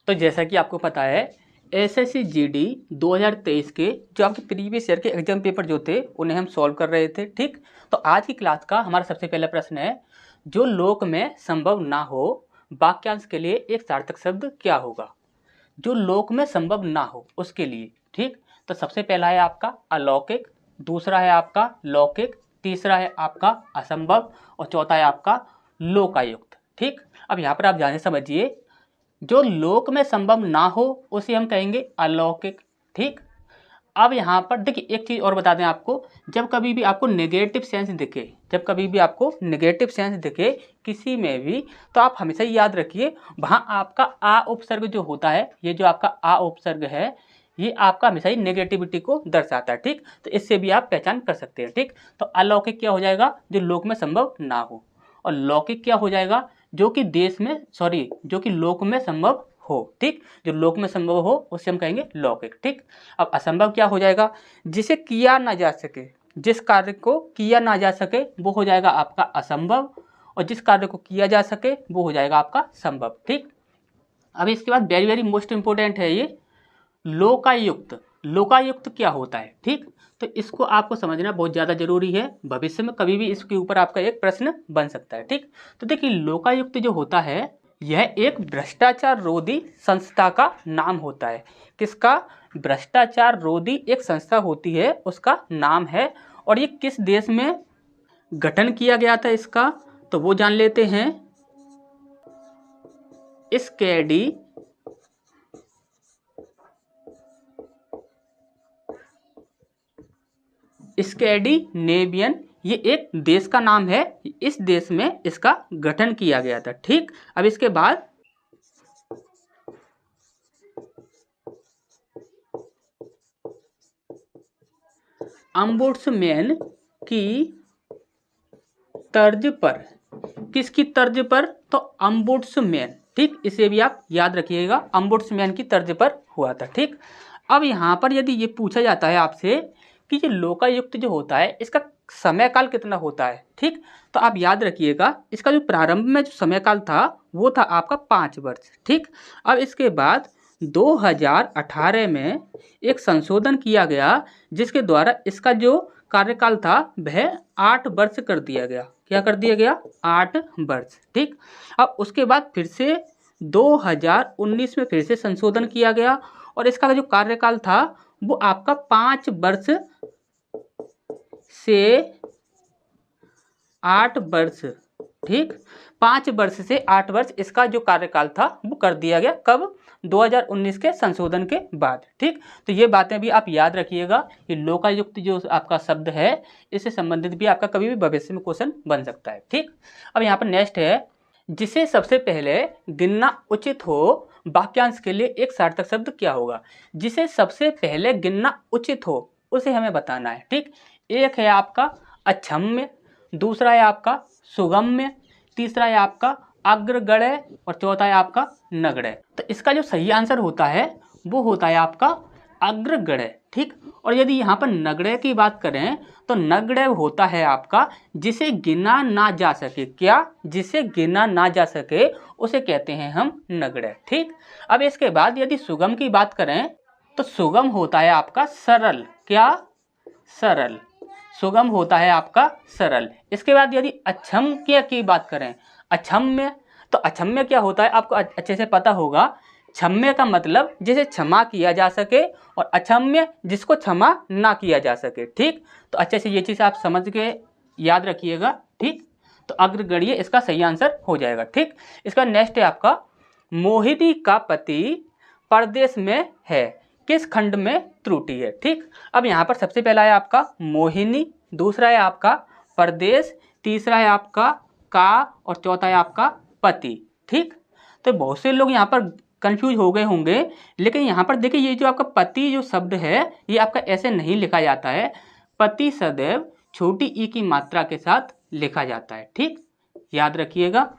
तो जैसा कि आपको पता है एसएससी जीडी 2023 के जो आपके प्रीवियस ईयर के एग्जाम पेपर जो थे उन्हें हम सॉल्व कर रहे थे। ठीक, तो आज की क्लास का हमारा सबसे पहला प्रश्न है, जो लोक में संभव ना हो वाक्यांश के लिए एक सार्थक शब्द क्या होगा। जो लोक में संभव ना हो उसके लिए। ठीक, तो सबसे पहला है आपका अलौकिक, दूसरा है आपका लौकिक, तीसरा है आपका असंभव और चौथा है आपका लोकायुक्त। ठीक, अब यहाँ पर आप जाने समझिए, जो लोक में संभव ना हो उसे हम कहेंगे अलौकिक। ठीक, अब यहाँ पर देखिए एक चीज़ और बता दें आपको, जब कभी भी आपको नेगेटिव सेंस दिखे, जब कभी भी आपको नेगेटिव सेंस दिखे किसी में भी, तो आप हमेशा ही याद रखिए वहाँ आपका आ उपसर्ग जो होता है, ये जो आपका आ उपसर्ग है ये आपका हमेशा ही नेगेटिविटी को दर्शाता है। ठीक, तो इससे भी आप पहचान कर सकते हैं। ठीक, तो अलौकिक क्या हो जाएगा, जो लोक में संभव ना हो, और लौकिक क्या हो जाएगा, जो कि जो कि लोक में संभव हो। ठीक, जो लोक में संभव हो उसे हम कहेंगे लौकिक। ठीक, अब असंभव क्या हो जाएगा, जिसे किया ना जा सके, जिस कार्य को किया ना जा सके वो हो जाएगा आपका असंभव, और जिस कार्य को किया जा सके वो हो जाएगा आपका संभव। ठीक, अब इसके बाद वेरी वेरी मोस्ट इंपोर्टेंट है ये लोकायुक्त। लोकायुक्त क्या होता है, ठीक, तो इसको आपको समझना बहुत ज़्यादा जरूरी है, भविष्य में कभी भी इसके ऊपर आपका एक प्रश्न बन सकता है। ठीक, तो देखिए लोकायुक्त जो होता है यह एक भ्रष्टाचार रोधी संस्था का नाम होता है। किसका, भ्रष्टाचार रोधी एक संस्था होती है उसका नाम है। और ये किस देश में गठन किया गया था इसका, तो वो जान लेते हैं। स्कैंडिनेवियन, ये एक देश का नाम है, इस देश में इसका गठन किया गया था। ठीक, अब इसके बाद अम्बुड्समैन की तर्ज पर, किसकी तर्ज पर, तो अम्बुड्समैन। ठीक, इसे भी आप याद रखिएगा, अम्बुड्समैन की तर्ज पर हुआ था। ठीक, अब यहाँ पर यदि ये पूछा जाता है आपसे कि ये लोकायुक्त जो होता है इसका समय काल कितना होता है, ठीक, तो आप याद रखिएगा इसका जो प्रारंभ में जो समय काल था वो था आपका 5 वर्ष। ठीक, अब इसके बाद 2018 में एक संशोधन किया गया जिसके द्वारा इसका जो कार्यकाल था वह 8 वर्ष कर दिया गया। क्या कर दिया गया, 8 वर्ष। ठीक, अब उसके बाद फिर से 2019 में फिर से संशोधन किया गया और इसका जो कार्यकाल था वो आपका 5 वर्ष से 8 वर्ष। ठीक, 5 वर्ष से 8 वर्ष इसका जो कार्यकाल था वो कर दिया गया। कब, 2019 के संशोधन के बाद। ठीक, तो ये बातें भी आप याद रखिएगा कि लोकायुक्त जो आपका शब्द है इससे संबंधित भी आपका कभी भी भविष्य में क्वेश्चन बन सकता है। ठीक, अब यहाँ पर नेक्स्ट है, जिसे सबसे पहले गिनना उचित हो वाक्यांश के लिए एक सार्थक शब्द क्या होगा। जिसे सबसे पहले गिनना उचित हो उसे हमें बताना है। ठीक, एक है आपका अक्षम्य, दूसरा है आपका सुगम्य, तीसरा है आपका अग्रगण्य और चौथा है आपका नगण्य। तो इसका जो सही आंसर होता है वो होता है आपका अग्रगण्य। ठीक, और यदि यहाँ पर नगण्य की बात करें तो नगण्य होता है आपका जिसे गिना ना जा सके। क्या, जिसे गिना ना जा सके उसे कहते हैं हम नगण्य। ठीक, अब इसके बाद यदि सुगम की बात करें तो सुगम होता है आपका सरल। क्या, सरल, सुगम होता है आपका सरल। इसके बाद यदि अक्षम्य की बात करें, अक्षम्य, तो अक्षम्य क्या होता है आपको अच्छे से पता होगा। क्षम्य का मतलब जिसे क्षमा किया जा सके और अक्षम्य जिसको क्षमा ना किया जा सके। ठीक, तो अच्छे से ये चीज़ आप समझ के याद रखिएगा। ठीक, तो अग्रगण्य इसका सही आंसर हो जाएगा। ठीक, इसका नेक्स्ट है आपका मोहिनी का पति परदेश में है, किस खंड में त्रुटि है। ठीक, अब यहाँ पर सबसे पहला है आपका मोहिनी, दूसरा है आपका परदेश, तीसरा है आपका का और चौथा है आपका पति। ठीक, तो बहुत से लोग यहाँ पर कंफ्यूज हो गए होंगे, लेकिन यहाँ पर देखिए ये जो आपका पति जो शब्द है ये आपका ऐसे नहीं लिखा जाता है, पति सदैव छोटी ई की मात्रा के साथ लिखा जाता है। ठीक, याद रखिएगा।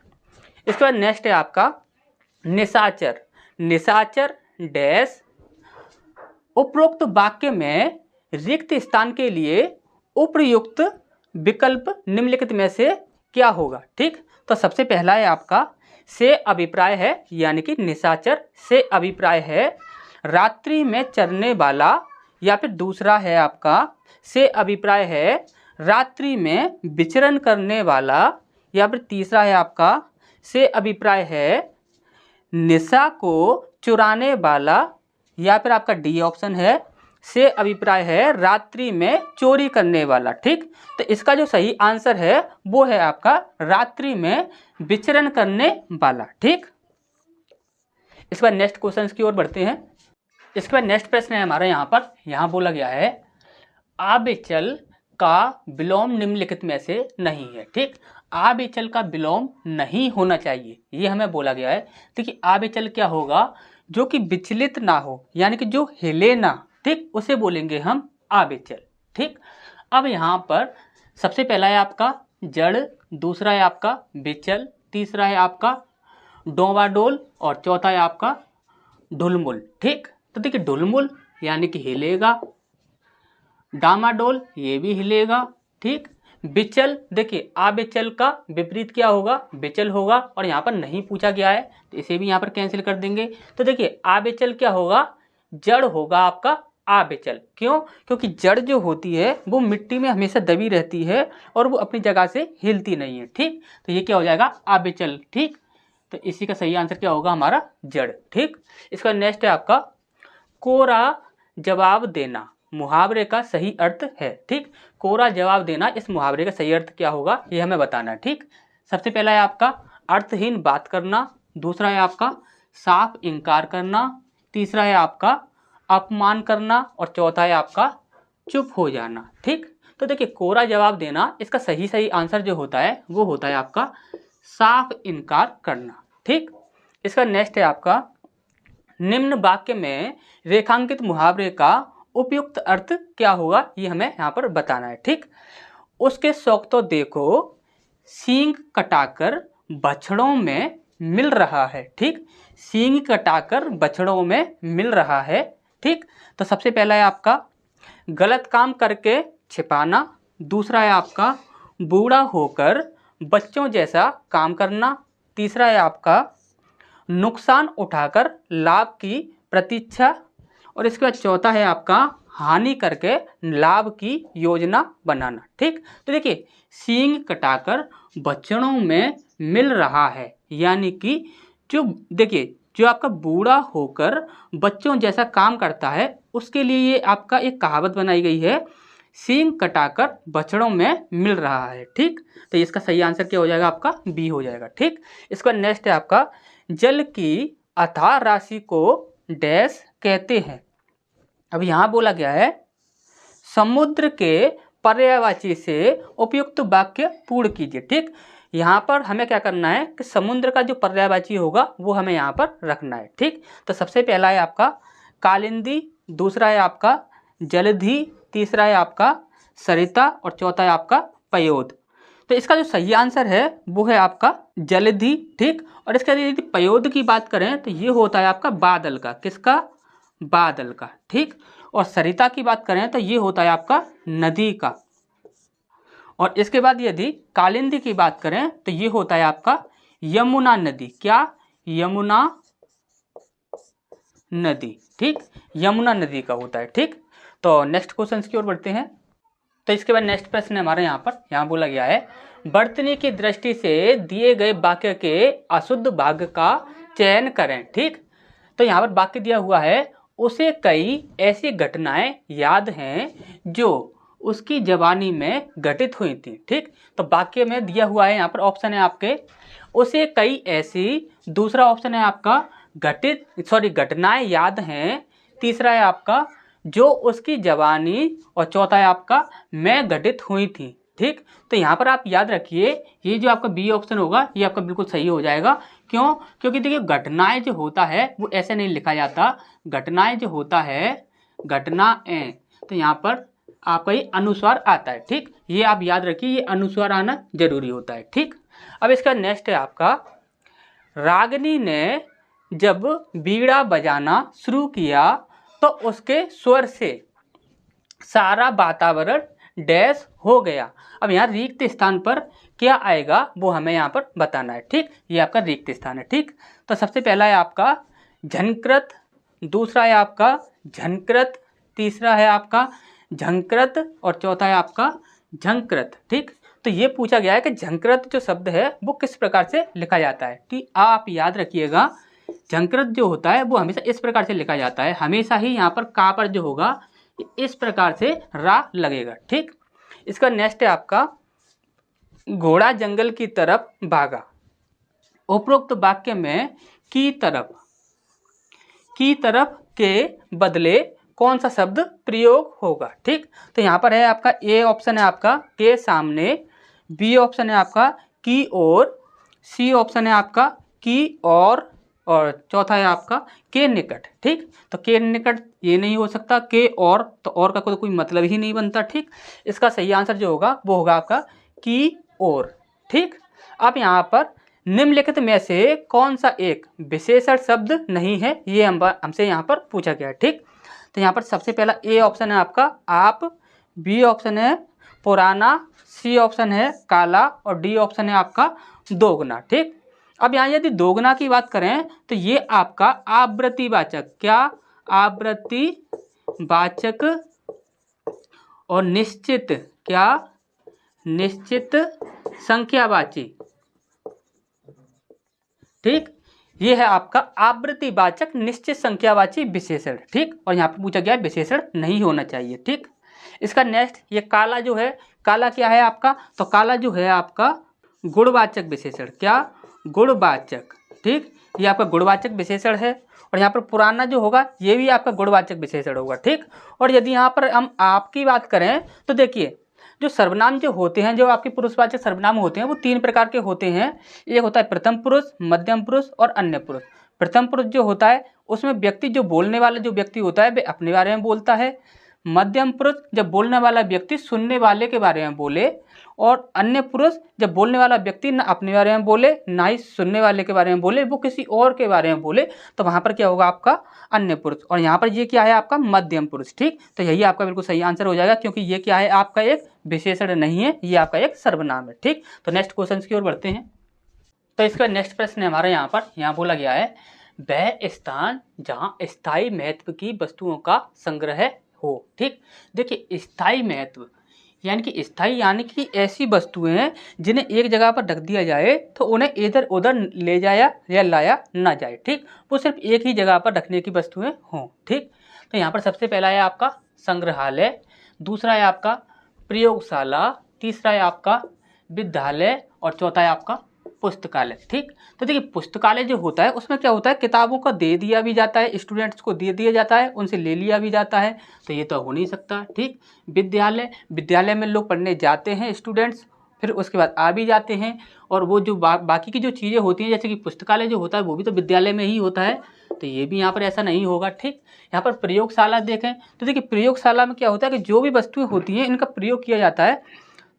इसके बाद नेक्स्ट है आपका निशाचर। निशाचर डैश, उपरोक्त वाक्य में रिक्त स्थान के लिए उपयुक्त विकल्प निम्नलिखित में से क्या होगा। ठीक, तो सबसे पहला है आपका से अभिप्राय है, यानी कि निशाचर से अभिप्राय है रात्रि में चरने वाला, या फिर दूसरा है आपका से अभिप्राय है रात्रि में विचरण करने वाला, या फिर तीसरा है आपका से अभिप्राय है निशा को चुराने वाला, या फिर आपका डी ऑप्शन है से अभिप्राय है रात्रि में चोरी करने वाला। ठीक, तो इसका जो सही आंसर है वो है आपका रात्रि में विचरण करने वाला। ठीक, इसके बाद नेक्स्ट क्वेश्चन की ओर बढ़ते हैं। इसके बाद नेक्स्ट प्रश्न है हमारा यहाँ बोला गया है आबेचल का विलोम निम्नलिखित में से नहीं है। ठीक, आबेचल का विलोम नहीं होना चाहिए, ये हमें बोला गया है। देखिए आबेचल क्या होगा, जो कि विचलित ना हो, यानी कि जो हिले ना, ठीक, उसे बोलेंगे हम आबेचल। ठीक, अब यहाँ पर सबसे पहला है आपका जड़, दूसरा है आपका विचल, तीसरा है आपका डोवाडोल और चौथा है आपका ढुलमुल। ठीक, तो देखिए ढुलमुल यानी कि हिलेगा, डामाडोल ये भी हिलेगा। ठीक, विचल देखिए आबेचल का विपरीत क्या होगा, विचल होगा, और यहाँ पर नहीं पूछा गया है तो इसे भी यहाँ पर कैंसिल कर देंगे। तो देखिए आबेचल क्या होगा, जड़ होगा आपका आबेचल। क्यों, क्योंकि जड़ जो होती है वो मिट्टी में हमेशा दबी रहती है और वो अपनी जगह से हिलती नहीं है। ठीक, तो ये क्या हो जाएगा आबेचल। ठीक, तो इसी का सही आंसर क्या होगा हमारा जड़। ठीक, इसका नेक्स्ट है आपका कोरा जवाब देना मुहावरे का सही अर्थ है। ठीक, कोरा जवाब देना इस मुहावरे का सही अर्थ क्या होगा ये हमें बताना है। ठीक, सबसे पहला है आपका अर्थहीन बात करना, दूसरा है आपका साफ इनकार करना, तीसरा है आपका अपमान करना और चौथा है आपका चुप हो जाना। ठीक, तो देखिए कोरा जवाब देना इसका सही आंसर जो होता है वो होता है आपका साफ इनकार करना। ठीक, इसका नेक्स्ट है आपका निम्न वाक्य में रेखांकित मुहावरे का उपयुक्त अर्थ क्या होगा ये हमें यहाँ पर बताना है। ठीक, उसके शौक तो देखो सींग कटाकर बछड़ों में मिल रहा है। ठीक, सींग कटाकर बछड़ों में मिल रहा है। ठीक, तो सबसे पहला है आपका गलत काम करके छिपाना, दूसरा है आपका बूढ़ा होकर बच्चों जैसा काम करना, तीसरा है आपका नुकसान उठाकर लाभ की प्रतीक्षा, और इसके बाद चौथा है आपका हानि करके लाभ की योजना बनाना। ठीक, तो देखिए सींग कटाकर बछड़ों में मिल रहा है, यानी कि जो देखिए जो आपका बूढ़ा होकर बच्चों जैसा काम करता है उसके लिए ये आपका एक कहावत बनाई गई है, सींग कटाकर बछड़ों में मिल रहा है। ठीक, तो इसका सही आंसर क्या हो जाएगा आपका बी हो जाएगा। ठीक, इसका नेक्स्ट है आपका जल की अथाह राशि को डैश कहते हैं। अब यहाँ बोला गया है समुद्र के पर्यायवाची से उपयुक्त वाक्य पूर्ण कीजिए। ठीक, यहाँ पर हमें क्या करना है कि समुद्र का जो पर्यायवाची होगा वो हमें यहाँ पर रखना है। ठीक, तो सबसे पहला है आपका कालिंदी, दूसरा है आपका जलधि, तीसरा है आपका सरिता और चौथा है आपका पयोद। तो इसका जो सही आंसर है वो है आपका जलधि। ठीक, और इसका यदि पयोद की बात करें तो ये होता है आपका बादल का, किसका, बादल का। ठीक, और सरिता की बात करें तो ये होता है आपका नदी का, और इसके बाद यदि कालिंदी की बात करें तो ये होता है आपका यमुना नदी। क्या, यमुना नदी। ठीक, यमुना नदी का होता है। ठीक, तो नेक्स्ट क्वेश्चन की ओर बढ़ते हैं। तो इसके बाद नेक्स्ट प्रश्न है हमारे यहाँ बोला गया है वर्तनी की दृष्टि से दिए गए वाक्य के अशुद्ध भाग का चयन करें। ठीक, तो यहाँ पर वाक्य दिया हुआ है उसे कई ऐसी घटनाएं याद हैं जो उसकी जवानी में घटित हुई थी। ठीक, तो वाक्य में दिया हुआ है यहाँ पर ऑप्शन है आपके उसे कई ऐसी, दूसरा ऑप्शन है आपका घटनाएं याद हैं, तीसरा है आपका जो उसकी जवानी और चौथा है आपका में घटित हुई थी। ठीक, तो यहाँ पर आप याद रखिए ये जो आपका बी ऑप्शन होगा ये आपका बिल्कुल सही हो जाएगा। क्यों, क्योंकि देखिए घटनाएं जो होता है वो ऐसे नहीं लिखा जाता, घटनाएं जो होता है घटनाएं, तो यहाँ पर आपका ये अनुस्वार आता है। ठीक, ये आप याद रखिए ये अनुस्वार आना जरूरी होता है। ठीक, अब इसका नेक्स्ट है आपका रागिनी ने जब बीड़ा बजाना शुरू किया तो उसके स्वर से सारा वातावरण डैश हो गया। अब यहाँ रिक्त स्थान पर क्या आएगा वो हमें यहाँ पर बताना है। ठीक, ये आपका रिक्त स्थान है। ठीक, तो सबसे पहला है आपका झंकृत, दूसरा है आपका झंकृत, तीसरा है आपका झंकृत और चौथा है आपका झंकृत। ठीक, तो ये पूछा गया है कि झंकृत जो शब्द है वो किस प्रकार से लिखा जाता है। ठीक, आप याद रखिएगा झंकृत जो होता है वो हमेशा इस प्रकार से लिखा जाता है, हमेशा ही यहाँ पर का पर जो होगा इस प्रकार से रा लगेगा। ठीक, इसका नेक्स्ट है आपका घोड़ा जंगल की तरफ भागा। उपरोक्त वाक्य में की तरफ के बदले कौन सा शब्द प्रयोग होगा। ठीक, तो यहाँ पर है आपका ए ऑप्शन है आपका के सामने, बी ऑप्शन है आपका की ओर, सी ऑप्शन है आपका की और चौथा है आपका के निकट। ठीक, तो के निकट ये नहीं हो सकता, के और तो और का कोई मतलब ही नहीं बनता। ठीक, इसका सही आंसर जो होगा वो होगा आपका की ओर। ठीक, अब यहाँ पर निम्नलिखित में से कौन सा एक विशेषण शब्द नहीं है, ये हमसे यहाँ पर पूछा गया है। ठीक, तो यहाँ पर सबसे पहला ए ऑप्शन है आपका आप, बी ऑप्शन है पुराना, सी ऑप्शन है काला और डी ऑप्शन है आपका दोगुना। ठीक, अब यहाँ यदि दोगुना की बात करें तो ये आपका आवृत्तिवाचक, क्या आवृत्तिवाचक और निश्चित, क्या निश्चित संख्यावाची। ठीक, ये है आपका आवृत्तिवाचक निश्चित संख्यावाची विशेषण। ठीक, और यहाँ पे पूछा गया विशेषण नहीं होना चाहिए। ठीक, इसका नेक्स्ट ये काला जो है, काला क्या है आपका, तो काला जो है आपका गुणवाचक विशेषण, क्या गुणवाचक। ठीक, ये आपका गुणवाचक विशेषण है। और यहाँ पर पुराना जो होगा ये भी आपका गुणवाचक विशेषण होगा। ठीक, और यदि यहाँ पर हम आपकी बात करें तो देखिए जो सर्वनाम जो होते हैं, जो आपके पुरुषवाचक सर्वनाम होते हैं वो तीन प्रकार के होते हैं। एक होता है प्रथम पुरुष, मध्यम पुरुष और अन्य पुरुष। प्रथम पुरुष जो होता है उसमें व्यक्ति जो बोलने वाला जो व्यक्ति होता है वे अपने बारे में बोलता है। मध्यम पुरुष जब बोलने वाला व्यक्ति सुनने वाले के बारे में बोले, और अन्य पुरुष जब बोलने वाला व्यक्ति न अपने बारे में बोले ना ही सुनने वाले के बारे में बोले, वो किसी और के बारे में बोले, तो वहाँ पर क्या होगा आपका अन्य पुरुष। और यहाँ पर ये क्या है आपका मध्यम पुरुष। ठीक, तो यही आपका बिल्कुल सही आंसर हो जाएगा, क्योंकि ये क्या है आपका एक विशेषण नहीं है, ये आपका एक सर्वनाम है। ठीक, तो नेक्स्ट क्वेश्चन की ओर बढ़ते हैं। तो इसका नेक्स्ट प्रश्न है हमारा यहाँ बोला गया है वह स्थान जहाँ स्थायी महत्व की वस्तुओं का संग्रह हो। ठीक, देखिए स्थायी महत्व यानी कि स्थायी यानी कि ऐसी वस्तुएं हैं जिन्हें एक जगह पर रख दिया जाए तो उन्हें इधर उधर ले जाया या लाया ना जाए। ठीक, वो सिर्फ एक ही जगह पर रखने की वस्तुएं हों। ठीक, तो यहाँ पर सबसे पहला है आपका संग्रहालय, दूसरा है आपका प्रयोगशाला, तीसरा है आपका विद्यालय और चौथा है आपका पुस्तकालय। ठीक, तो देखिए पुस्तकालय जो होता है उसमें क्या होता है किताबों को दे दिया भी जाता है, स्टूडेंट्स को दे दिया जाता है, उनसे ले लिया भी जाता है, तो ये तो हो नहीं सकता। ठीक, विद्यालय में लोग पढ़ने जाते हैं स्टूडेंट्स, फिर उसके बाद आ भी जाते हैं, और वो जो बाकी की जो चीज़ें होती हैं जैसे कि पुस्तकालय जो होता है वो भी तो विद्यालय में ही होता है, तो ये भी यहाँ पर ऐसा नहीं होगा। ठीक, यहाँ पर प्रयोगशाला देखें तो देखिए प्रयोगशाला में क्या होता है कि जो भी वस्तुएं होती हैं इनका प्रयोग किया जाता है,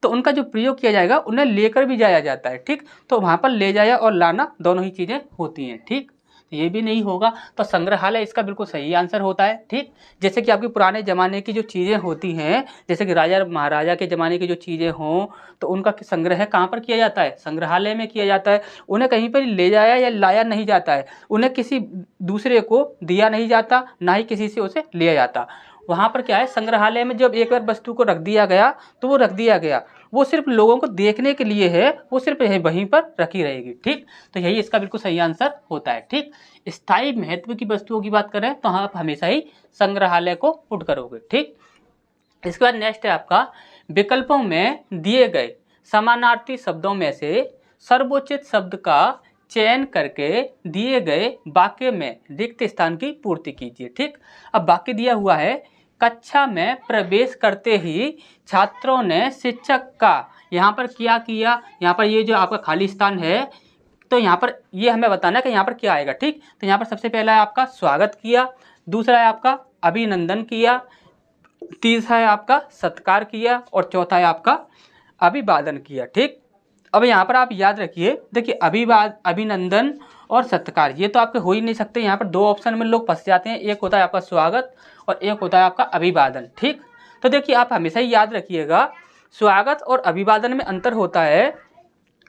तो उनका जो प्रयोग किया जाएगा उन्हें लेकर भी जाया जाता है। ठीक, तो वहाँ पर ले जाया और लाना दोनों ही चीज़ें होती हैं। ठीक, तो ये भी नहीं होगा, तो संग्रहालय इसका बिल्कुल सही आंसर होता है। ठीक, जैसे कि आपके पुराने ज़माने की जो चीज़ें होती हैं, जैसे कि राजा महाराजा के ज़माने की जो चीज़ें हों, तो उनका संग्रह कहाँ पर किया जाता है, संग्रहालय में किया जाता है। उन्हें कहीं पर ले जाया या लाया नहीं जाता है, उन्हें किसी दूसरे को दिया नहीं जाता, ना ही किसी से उसे लिया जाता। वहाँ पर क्या है संग्रहालय में जब एक बार वस्तु को रख दिया गया तो वो रख दिया गया, वो सिर्फ लोगों को देखने के लिए है, वो सिर्फ वहीं पर रखी रहेगी। ठीक, तो यही इसका बिल्कुल सही आंसर होता है। ठीक, स्थायी महत्व की वस्तुओं की बात करें तो आप हमेशा ही संग्रहालय को पुट करोगे। ठीक, इसके बाद नेक्स्ट है आपका विकल्पों में दिए गए समानार्थी शब्दों में से सर्वोचित शब्द का चयन करके दिए गए वाक्य में रिक्त स्थान की पूर्ति कीजिए। ठीक, अब वाक्य दिया हुआ है कक्षा में प्रवेश करते ही छात्रों ने शिक्षक का यहाँ पर क्या किया, यहाँ पर ये जो आपका खाली स्थान है तो यहाँ पर ये हमें बताना है कि यहाँ पर क्या आएगा। ठीक, तो यहाँ पर सबसे पहला है आपका स्वागत किया, दूसरा है आपका अभिनंदन किया, तीसरा है आपका सत्कार किया और चौथा है आपका अभिवादन किया। ठीक, अब यहाँ पर आप याद रखिए देखिए अभिनंदन और सत्कार ये तो आपके हो ही नहीं सकते, यहाँ पर दो ऑप्शन में लोग फंस जाते हैं, एक होता है आपका स्वागत और एक होता है आपका अभिवादन। ठीक, तो देखिए आप हमेशा ही याद रखिएगा, स्वागत और अभिवादन में अंतर होता है।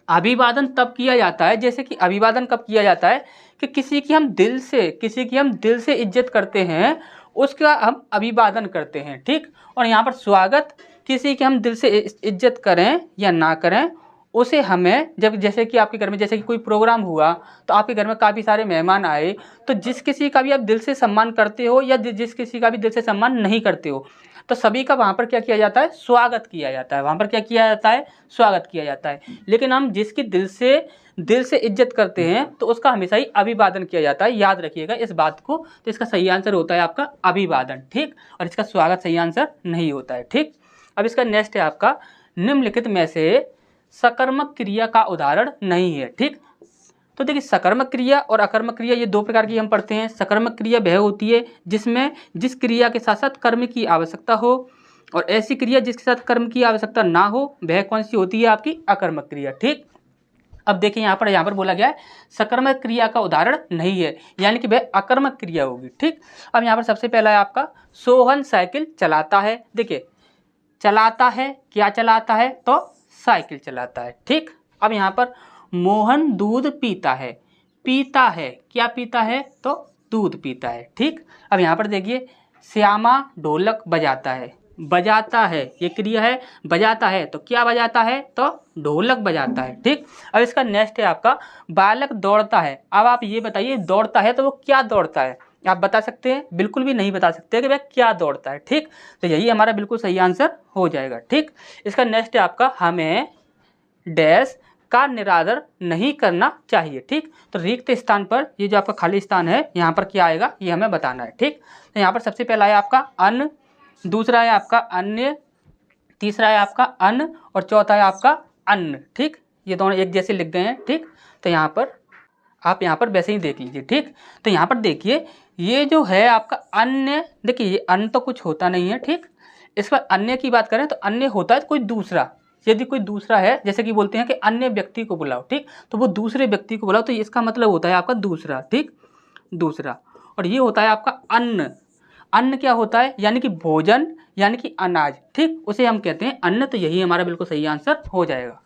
अभिवादन तब किया जाता है, जैसे कि अभिवादन कब किया जाता है कि किसी की हम दिल से इज्जत करते हैं, उसका हम अभिवादन करते हैं, ठीक। और यहाँ पर स्वागत, किसी की हम दिल से इज्जत करें या ना करें, उसे हमें जब, जैसे कि आपके घर में जैसे कि कोई प्रोग्राम हुआ तो आपके घर में काफ़ी सारे मेहमान आए, तो जिस किसी का भी आप दिल से सम्मान करते हो या जिस किसी का भी दिल से सम्मान नहीं करते हो, तो सभी का वहाँ पर क्या किया जाता है, स्वागत किया जाता है। वहाँ पर क्या किया जाता है, स्वागत किया जाता है। लेकिन हम जिसकी दिल से इज्जत करते हैं तो उसका हमेशा ही अभिवादन किया जाता है, याद रखिएगा इस बात को। तो इसका सही आंसर होता है आपका अभिवादन, ठीक। और इसका स्वागत सही आंसर नहीं होता है, ठीक। अब इसका नेक्स्ट है आपका, निम्नलिखित में से सकर्मक क्रिया का उदाहरण नहीं है, ठीक। तो देखिए सकर्मक क्रिया और अकर्मक क्रिया ये दो प्रकार की हम पढ़ते हैं। सकर्मक क्रिया वह होती है जिसमें जिस क्रिया के साथ साथ कर्म की आवश्यकता हो, और ऐसी क्रिया जिसके साथ कर्म की आवश्यकता ना हो वह कौन सी होती है, आपकी अकर्मक क्रिया, ठीक। अब देखिए यहाँ पर बोला गया है सकर्मक क्रिया का उदाहरण नहीं है, यानी कि वह अकर्मक क्रिया होगी, ठीक। अब यहाँ पर सबसे पहला है आपका, सोहन साइकिल चलाता है। देखिए चलाता है, क्या चलाता है, तो साइकिल चलाता है, ठीक। अब यहाँ पर मोहन दूध पीता है, पीता है, क्या पीता है, तो दूध पीता है, ठीक। अब यहाँ पर देखिए श्यामा ढोलक बजाता है, बजाता है ये क्रिया है, बजाता है तो क्या बजाता है, तो ढोलक बजाता है, ठीक। अब इसका नेक्स्ट है आपका, बालक दौड़ता है। अब आप ये बताइए दौड़ता है तो वो क्या दौड़ता है, आप बता सकते हैं, बिल्कुल भी नहीं बता सकते कि वह क्या दौड़ता है, ठीक। तो यही हमारा बिल्कुल सही आंसर हो जाएगा, ठीक। इसका नेक्स्ट है आपका, हमें डैश का निरादर नहीं करना चाहिए, ठीक। तो रिक्त स्थान पर ये जो आपका खाली स्थान है यहाँ पर क्या आएगा, ये हमें बताना है, ठीक। तो यहाँ पर सबसे पहला है आपका अन्न, दूसरा है आपका अन्य, तीसरा है आपका अन्न, और चौथा है आपका अन्न, ठीक। ये दोनों एक जैसे लिख गए हैं, ठीक। तो यहाँ पर आप यहाँ पर वैसे ही देख लीजिए, ठीक। तो यहाँ पर देखिए ये जो है आपका अन्य, देखिए ये अन्न तो कुछ होता नहीं है, ठीक। इस पर अन्य की बात करें तो अन्य होता है कोई दूसरा, यदि कोई दूसरा है, जैसे कि बोलते हैं कि अन्य व्यक्ति को बुलाओ, ठीक। तो वो दूसरे व्यक्ति को बुलाओ, तो इसका मतलब होता है आपका दूसरा, ठीक, दूसरा। और ये होता है आपका अन्न, अन्न क्या होता है, यानी कि भोजन, यानी कि अनाज, ठीक, उसे हम कहते हैं अन्न। तो यही हमारा बिल्कुल सही आंसर हो जाएगा।